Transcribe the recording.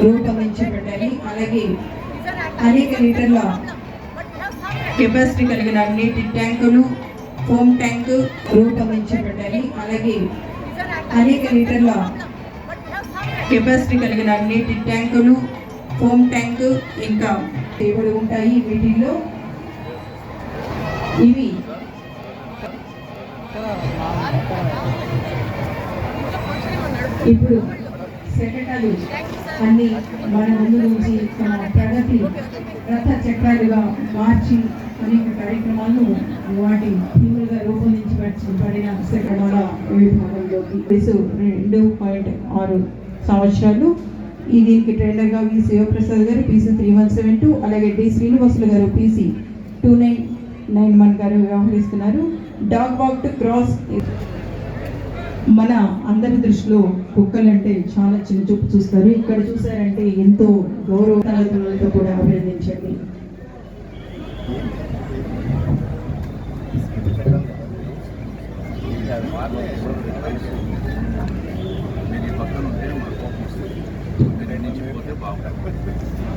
రూపొందించబడ్డాయి. అలాగే అనేక లీటర్ల కెపాసిటీ కలిగిన నీటి ట్యాంకులు, ఫోమ్ ట్యాంకు రూపొందించబడ్డాయి. అలాగే అనేక లీటర్ల కెపాసిటీ కలిగిన నీటి ట్యాంకులు, ఫోమ్ ట్యాంకు ఇంకా సేవలు ఉంటాయి. వీటిల్లో ఇవి ఇప్పుడు శకటాలు అన్ని మన ముందు నుంచి మన ప్రగతి రథ చక్రాలుగా మార్చి అనేక కార్యక్రమాలను వాటి థీములుగా రూపొందించబడిన శకటాల విభాగంలోకి 2.6 సంవత్సరాలు. ఈ దీనికి ట్రైనర్గా వి శివప్రసాద్ గారు PC 3172, అలాగే డి శ్రీనివాసులు గారు PC 2991 గారు వ్యవహరిస్తున్నారు. Dog walk to cross. మన అందరి దృష్టిలో కుక్కలంటే చాలా చిన్న చూపు చూస్తారు. ఇక్కడ చూసారంటే ఎంతో గౌరవతో కూడా అభినందించండి.